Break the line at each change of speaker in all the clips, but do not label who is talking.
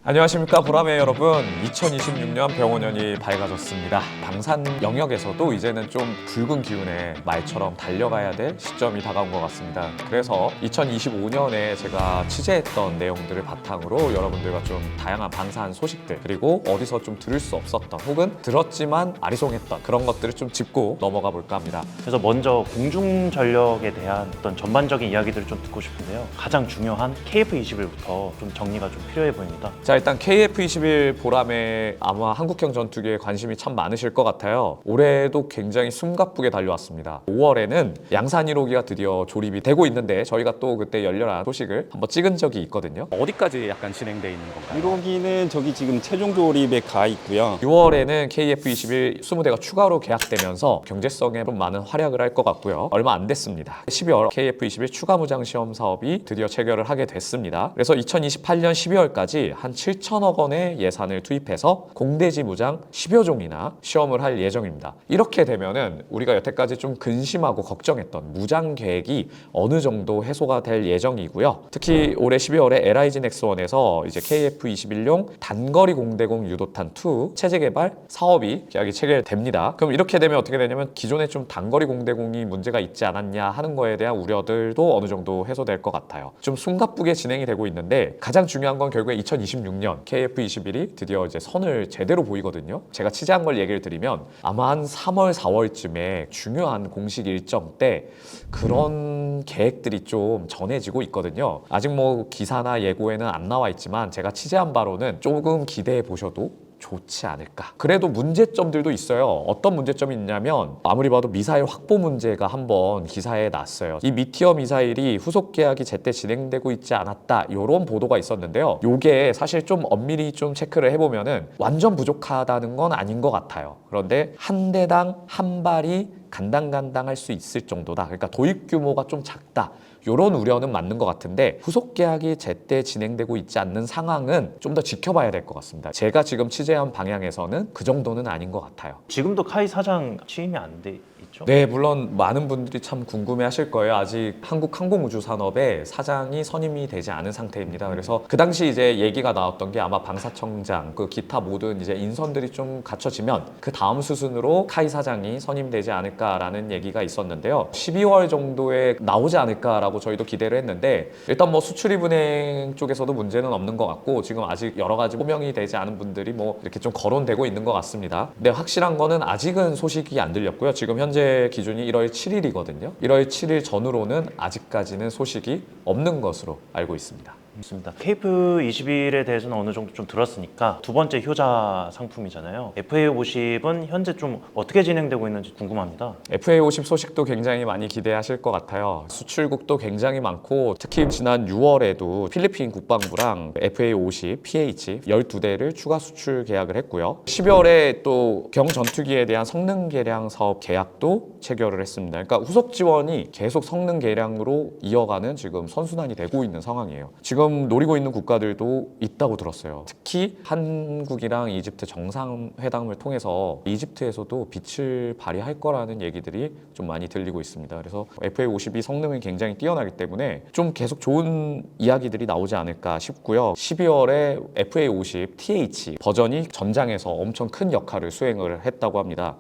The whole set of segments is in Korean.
안녕하십니까 보라매 여러분. 2026년 병원년이 밝아졌습니다. 방산 영역에서도 이제는 좀 붉은 기운에 말처럼 달려가야 될 시점이 다가온 것 같습니다. 그래서 2025년에 제가 취재했던 내용들을 바탕으로 여러분들과 좀 다양한 방산 소식들, 그리고 어디서 좀 들을 수 없었던 혹은 들었지만 아리송했던 그런 것들을 좀 짚고 넘어가 볼까 합니다.
그래서 먼저 공중전력에 대한 어떤 전반적인 이야기들을 좀 듣고 싶은데요. 가장 중요한 KF21부터 좀 정리가 좀 필요해 보입니다.
자, 일단 KF21 보람에 아마 한국형 전투기에 관심이 참 많으실 것 같아요. 올해도 굉장히 숨가쁘게 달려왔습니다. 5월에는 양산 1호기가 드디어 조립이 되고 있는데 저희가 또 그때 열렬한 소식을 한번 찍은 적이 있거든요.
어디까지 약간 진행돼 있는 건가요?
1호기는 저기 지금 최종 조립에 가 있고요.
6월에는 KF21 20대가 추가로 계약되면서 경제성에 좀 많은 활약을 할 것 같고요. 얼마 안 됐습니다. 12월 KF21 추가 무장 시험 사업이 드디어 체결을 하게 됐습니다. 그래서 2028년 12월까지 한 7천억 원의 예산을 투입해서 공대지 무장 10여 종이나 시험을 할 예정입니다. 이렇게 되면은 우리가 여태까지 좀 근심하고 걱정했던 무장 계획이 어느 정도 해소가 될 예정이고요. 특히 올해 12월에 LIG 넥스원에서 이제 KF21용 단거리 공대공 유도탄 2 체제 개발 사업이 계약이 체결됩니다. 그럼 이렇게 되면 어떻게 되냐면 기존에 좀 단거리 공대공이 문제가 있지 않았냐 하는 거에 대한 우려들도 어느 정도 해소될 것 같아요. 좀 숨가쁘게 진행이 되고 있는데 가장 중요한 건 결국에 2026년 KF21이 드디어 이제 선을 제대로 보이거든요. 제가 취재한 걸 얘기를 드리면 아마 한 3월, 4월쯤에 중요한 공식 일정 때 그런 계획들이 좀 전해지고 있거든요. 아직 뭐 기사나 예고에는 안 나와 있지만 제가 취재한 바로는 조금 기대해 보셔도 좋지 않을까. 그래도 문제점들도 있어요. 어떤 문제점이 있냐면 아무리 봐도 미사일 확보 문제가 한번 기사에 났어요. 이 미티어 미사일이 후속 계약이 제때 진행되고 있지 않았다, 이런 보도가 있었는데요. 요게 사실 좀 엄밀히 좀 체크를 해보면은 완전 부족하다는 건 아닌 것 같아요. 그런데 한 대당 한 발이 간당간당할 수 있을 정도다. 그러니까 도입 규모가 좀 작다, 이런 우려는 맞는 것 같은데 후속 계약이 제때 진행되고 있지 않는 상황은 좀 더 지켜봐야 될 것 같습니다. 제가 지금 취재한 방향에서는 그 정도는 아닌 것 같아요.
지금도 카이 사장 취임이 안 돼 있죠?
네, 물론 많은 분들이 참 궁금해하실 거예요. 아직 한국항공우주산업의 사장이 선임이 되지 않은 상태입니다. 그래서 그 당시 이제 얘기가 나왔던 게 아마 방사청장, 그 기타 모든 이제 인선들이 좀 갖춰지면 그 다음 수순으로 카이 사장이 선임되지 않을까라는 얘기가 있었는데요. 12월 정도에 나오지 않을까라고 저희도 기대를 했는데 일단 뭐 수출입은행 쪽에서도 문제는 없는 것 같고 지금 아직 여러 가지 호명이 되지 않은 분들이 뭐 이렇게 좀 거론되고 있는 것 같습니다. 근데 확실한 거는 아직은 소식이 안 들렸고요. 지금 현재 기준이 1월 7일이거든요. 1월 7일 전후로는 아직까지는 소식이 없는 것으로 알고 있습니다.
좋습니다. KF21에 대해서는 어느 정도 좀 들었으니까 두 번째 효자 상품이잖아요. FA50은 현재 좀 어떻게 진행되고 있는지 궁금합니다.
FA50 소식도 굉장히 많이 기대하실 것 같아요. 수출국도 굉장히 많고 특히 지난 6월에도 필리핀 국방부랑 FA50, PH 12대를 추가 수출 계약을 했고요. 12월에 또 경전투기에 대한 성능 개량 사업 계약도 체결을 했습니다. 그러니까 후속 지원이 계속 성능 개량으로 이어가는 지금 선순환이 되고 있는 상황이에요. 지금 노리고 있는 국가들도 있다고 들었어요. 특히 한국이랑 이집트 정상회담을 통해서 이집트에서도 빛을 발휘할 거라는 얘기들이 좀 많이 들리고 있습니다. 그래서 FA50이 성능이 굉장히 뛰어나기 때문에 좀 계속 좋은 이야기들이 나오지 않을까 싶고요. 12월에 FA50 TH 버전이 전장에서 엄청 큰 역할을 수행을 했다고 합니다.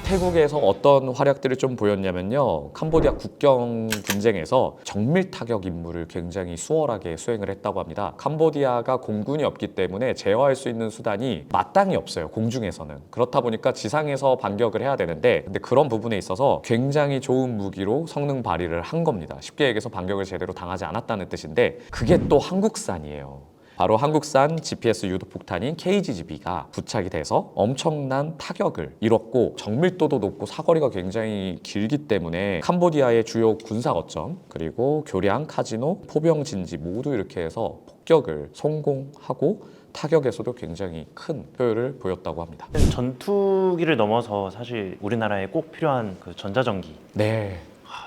태국에서 어떤 활약들을 좀 보였냐면요. 캄보디아 국경 분쟁에서 정밀 타격 임무를 굉장히 수월하게 수행을 했다고 합니다. 캄보디아가 공군이 없기 때문에 제어할 수 있는 수단이 마땅히 없어요. 공중에서는. 그렇다 보니까 지상에서 반격을 해야 되는데 근데 그런 부분에 있어서 굉장히 좋은 무기로 성능 발휘를 한 겁니다. 쉽게 얘기해서 반격을 제대로 당하지 않았다는 뜻인데 그게 또 한국산이에요. 바로 한국산 GPS 유도폭탄인 KGB가 부착이 돼서 엄청난 타격을 이뤘고 정밀도도 높고 사거리가 굉장히 길기 때문에 캄보디아의 주요 군사 거점 그리고 교량, 카지노, 포병 진지 모두 이렇게 해서 폭격을 성공하고 타격에서도 굉장히 큰 효율을 보였다고 합니다.
전투기를 넘어서 사실 우리나라에 꼭 필요한 그 전자전기.
네.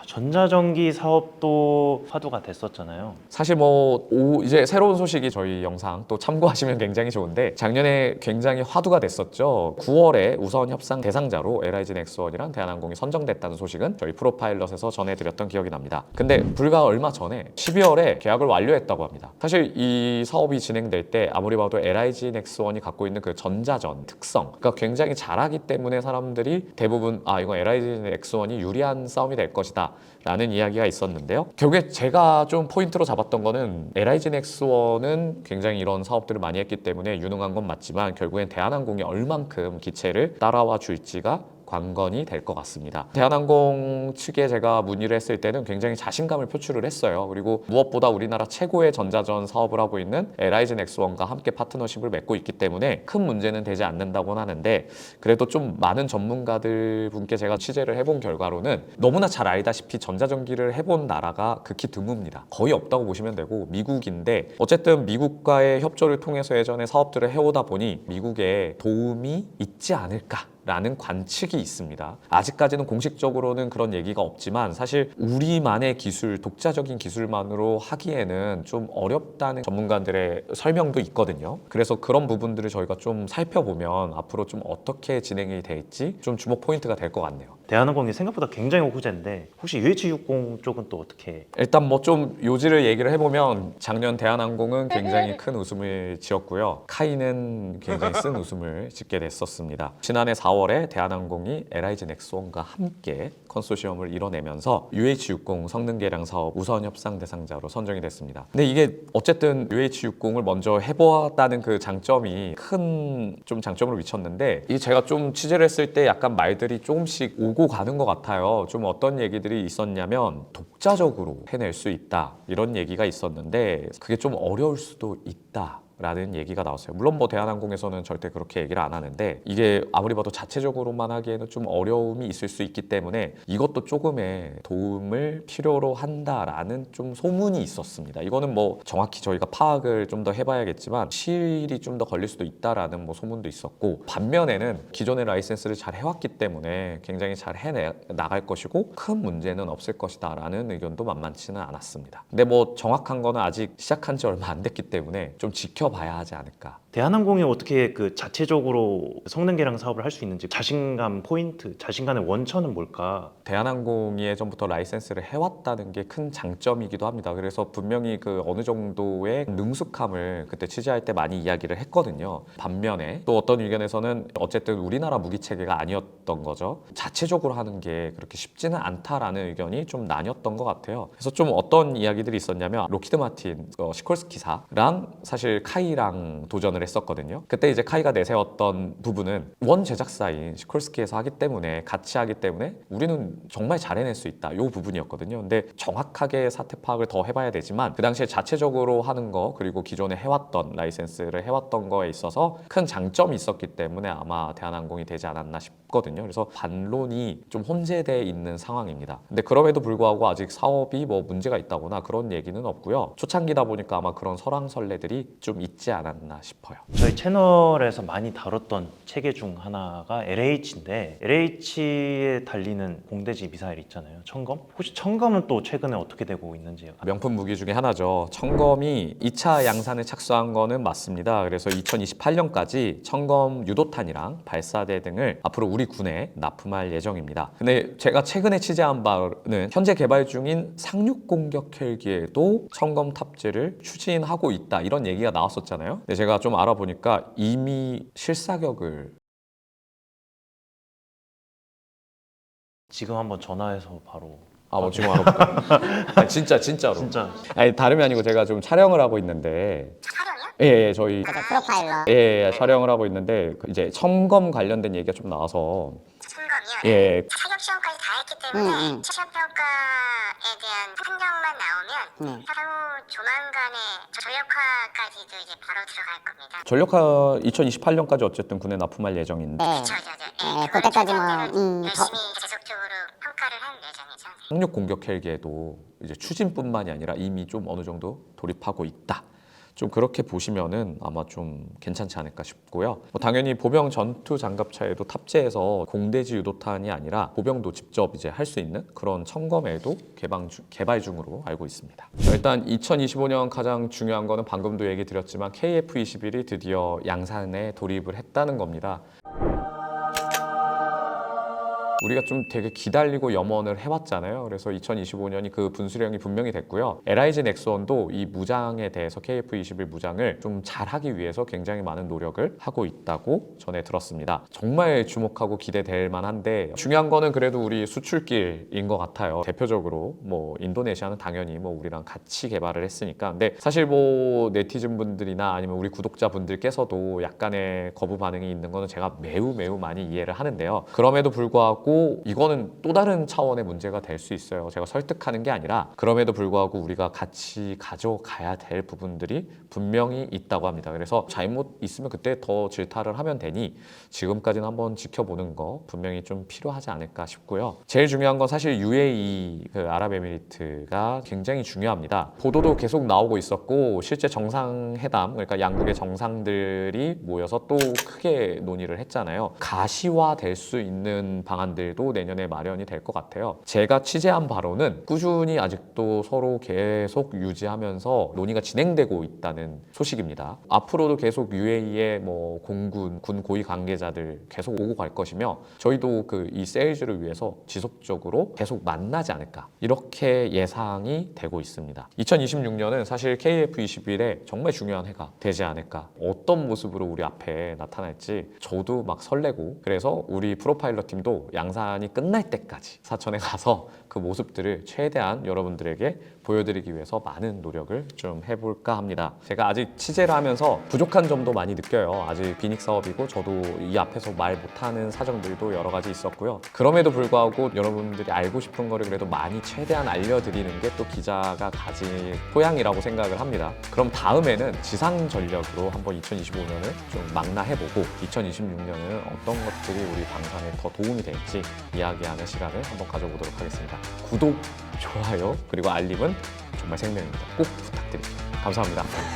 전자전기 사업도 화두가 됐었잖아요.
사실 뭐 이제 새로운 소식이 저희 영상 또 참고하시면 굉장히 좋은데 작년에 굉장히 화두가 됐었죠. 9월에 우선 협상 대상자로 LIG 넥스원이랑 대한항공이 선정됐다는 소식은 저희 프로파일럿에서 전해드렸던 기억이 납니다. 근데 불과 얼마 전에 12월에 계약을 완료했다고 합니다. 사실 이 사업이 진행될 때 아무리 봐도 LIG 넥스원이 갖고 있는 그 전자전 특성, 그러니까 굉장히 잘하기 때문에 사람들이 대부분 이건 LIG 넥스원이 유리한 싸움이 될 것이다 라는 이야기가 있었는데요. 결국에 제가 좀 포인트로 잡았던 거는 LIG 넥스원은 굉장히 이런 사업들을 많이 했기 때문에 유능한 건 맞지만 결국엔 대한항공이 얼만큼 기체를 따라와 줄지가 관건이 될 것 같습니다. 대한항공 측에 제가 문의를 했을 때는 굉장히 자신감을 표출을 했어요. 그리고 무엇보다 우리나라 최고의 전자전 사업을 하고 있는 LIG 넥스원과 함께 파트너십을 맺고 있기 때문에 큰 문제는 되지 않는다고는 하는데 그래도 좀 많은 전문가들 분께 제가 취재를 해본 결과로는 너무나 잘 알다시피 전자전기를 해본 나라가 극히 드뭅니다. 거의 없다고 보시면 되고 미국인데 어쨌든 미국과의 협조를 통해서 예전에 사업들을 해오다 보니 미국에 도움이 있지 않을까 라는 관측이 있습니다. 아직까지는 공식적으로는 그런 얘기가 없지만 사실 우리만의 기술, 독자적인 기술만으로 하기에는 좀 어렵다는 전문가들의 설명도 있거든요. 그래서 그런 부분들을 저희가 좀 살펴보면 앞으로 좀 어떻게 진행이 될지 좀 주목 포인트가 될 것 같네요.
대한항공이 생각보다 굉장히 호재인데 혹시 UH60 쪽은 또 어떻게?
일단 뭐 좀 요지를 얘기를 해보면 작년 대한항공은 굉장히 큰 웃음을 지었고요. 카이는 굉장히 쓴 웃음을 짓게 됐었습니다. 지난해 4월에 대한항공이 LIG 넥스원과 함께 컨소시엄을 이뤄내면서 UH60 성능 개량 사업 우선 협상 대상자로 선정이 됐습니다. 근데 이게 어쨌든 UH60을 먼저 해보았다는 그 장점이 큰 좀 장점으로 미쳤는데 이 제가 좀 취재를 했을 때 약간 말들이 조금씩 오고 가는 것 같아요. 좀 어떤 얘기들이 있었냐면 독자적으로 해낼 수 있다 이런 얘기가 있었는데 그게 좀 어려울 수도 있다 라는 얘기가 나왔어요. 물론 뭐 대한항공에서는 절대 그렇게 얘기를 안 하는데 이게 아무리 봐도 자체적으로만 하기에는 좀 어려움이 있을 수 있기 때문에 이것도 조금의 도움을 필요로 한다라는 좀 소문이 있었습니다. 이거는 뭐 정확히 저희가 파악을 좀 더 해봐야겠지만 시일이 좀 더 걸릴 수도 있다라는 뭐 소문도 있었고 반면에는 기존의 라이센스를 잘 해왔기 때문에 굉장히 잘 해나갈 것이고 큰 문제는 없을 것이다 라는 의견도 만만치는 않았습니다. 근데 뭐 정확한 거는 아직 시작한 지 얼마 안 됐기 때문에 좀 지켜봐야 하지 않을까.
대한항공이 어떻게 그 자체적으로 성능 개량 사업을 할 수 있는지 자신감 포인트, 자신감의 원천은 뭘까?
대한항공이 예전부터 라이센스를 해왔다는 게 큰 장점이기도 합니다. 그래서 분명히 그 어느 정도의 능숙함을 그때 취재할 때 많이 이야기를 했거든요. 반면에 또 어떤 의견에서는 어쨌든 우리나라 무기 체계가 아니었던 거죠. 자체적으로 하는 게 그렇게 쉽지는 않다라는 의견이 좀 나뉘었던 것 같아요. 그래서 좀 어떤 이야기들이 있었냐면 로키드 마틴 시콜스키사랑 사실 카이랑 도전을 했었거든요. 그때 이제 카이가 내세웠던 부분은 원 제작사인 시콜스키에서 하기 때문에 같이 하기 때문에 우리는 정말 잘 해낼 수 있다. 이 부분이었거든요. 근데 정확하게 사태 파악을 더 해봐야 되지만 그 당시에 자체적으로 하는 거 그리고 기존에 해왔던 라이센스를 해왔던 거에 있어서 큰 장점이 있었기 때문에 아마 대한항공이 되지 않았나 싶거든요. 그래서 반론이 좀 혼재돼 있는 상황입니다. 근데 그럼에도 불구하고 아직 사업이 뭐 문제가 있다거나 그런 얘기는 없고요. 초창기다 보니까 아마 그런 설왕설래들이 좀 있지 않았나 싶어요.
저희 채널에서 많이 다뤘던 체계 중 하나가 LH인데 LH에 달리는 공대지 미사일 있잖아요. 청검? 혹시 청검은 또 최근에 어떻게 되고 있는지요?
명품 무기 중에 하나죠. 청검이 2차 양산에 착수한 거는 맞습니다. 그래서 2028년까지 청검 유도탄이랑 발사대 등을 앞으로 우리 군에 납품할 예정입니다. 근데 제가 최근에 취재한 바는 현재 개발 중인 상륙 공격 헬기에도 청검 탑재를 추진하고 있다. 이런 얘기가 나왔었잖아요. 근데 제가 좀 알아보니까 이미 실사격을
지금 한번 전화해서 바로
뭐 지금 알아볼까요? 아니, 진짜로.
진짜
아니 다름이 아니고 제가 좀 촬영을 하고 있는데
촬영이요?
예, 저희
프로파일러
촬영을 하고 있는데 이제 청검 관련된 얘기가 좀 나와서
청검이요?
예,
자격 시험까지 다 했기 때문에 시험 평가에 대한 판정만 나오면 향후 조만간에 전력화까지도 이제 바로 들어갈 겁니다.
전력화 2028년까지 어쨌든 군에 납품할 예정인데
그렇죠. 그때까지 열심히 계속적으로 평가를 할 예정이죠.
상륙 공격 헬기에도 이제 추진뿐만이 아니라 이미 좀 어느 정도 돌입하고 있다. 좀 그렇게 보시면은 아마 좀 괜찮지 않을까 싶고요. 당연히 보병 전투 장갑차에도 탑재해서 공대지 유도탄이 아니라 보병도 직접 이제 할 수 있는 그런 첨검에도 개발 중으로 알고 있습니다. 일단 2025년 가장 중요한 거는 방금도 얘기 드렸지만 KF-21이 드디어 양산에 돌입을 했다는 겁니다. 우리가 좀 되게 기다리고 염원을 해왔잖아요. 그래서 2025년이 그 분수령이 분명히 됐고요. LIG 넥스원도 이 무장에 대해서 KF-21 무장을 좀 잘하기 위해서 굉장히 많은 노력을 하고 있다고 전해 들었습니다. 정말 주목하고 기대될 만한데 중요한 거는 그래도 우리 수출길인 것 같아요. 대표적으로 뭐 인도네시아는 당연히 뭐 우리랑 같이 개발을 했으니까. 근데 사실 뭐 네티즌 분들이나 아니면 우리 구독자분들께서도 약간의 거부 반응이 있는 거는 제가 매우 많이 이해를 하는데요. 그럼에도 불구하고 이거는 또 다른 차원의 문제가 될 수 있어요. 제가 설득하는 게 아니라 그럼에도 불구하고 우리가 같이 가져가야 될 부분들이 분명히 있다고 합니다. 그래서 잘못 있으면 그때 더 질타를 하면 되니 지금까지는 한번 지켜보는 거 분명히 좀 필요하지 않을까 싶고요. 제일 중요한 건 사실 UAE 그 아랍에미리트가 굉장히 중요합니다. 보도도 계속 나오고 있었고 실제 정상회담 그러니까 양국의 정상들이 모여서 또 크게 논의를 했잖아요. 가시화될 수 있는 방안들도 내년에 마련이 될 것 같아요. 제가 취재한 바로는 꾸준히 아직도 서로 계속 유지하면서 논의가 진행되고 있다는 소식입니다. 앞으로도 계속 UAE의 뭐 공군, 군 고위 관계자들 계속 오고 갈 것이며 저희도 그 이 세일즈를 위해서 지속적으로 계속 만나지 않을까 이렇게 예상이 되고 있습니다. 2026년은 사실 KF-21의 정말 중요한 해가 되지 않을까 어떤 모습으로 우리 앞에 나타날지 저도 막 설레고 그래서 우리 프로파일러 팀도 양산이 끝날 때까지 사천에 가서 그 모습들을 최대한 여러분들에게 보여드리기 위해서 많은 노력을 좀 해볼까 합니다. 제가 아직 취재를 하면서 부족한 점도 많이 느껴요. 아직 비닉 사업이고 저도 이 앞에서 말 못하는 사정들도 여러 가지 있었고요. 그럼에도 불구하고 여러분들이 알고 싶은 거를 그래도 많이 최대한 알려드리는 게 또 기자가 가진 소양이라고 생각을 합니다. 그럼 다음에는 지상 전력으로 한번 2025년을 좀 망라해보고 2026년에는 어떤 것들이 우리 방산에 더 도움이 될지 이야기하는 시간을 한번 가져보도록 하겠습니다. 구독, 좋아요, 그리고 알림은 정말 생명입니다. 꼭 부탁드릴게요. 감사합니다.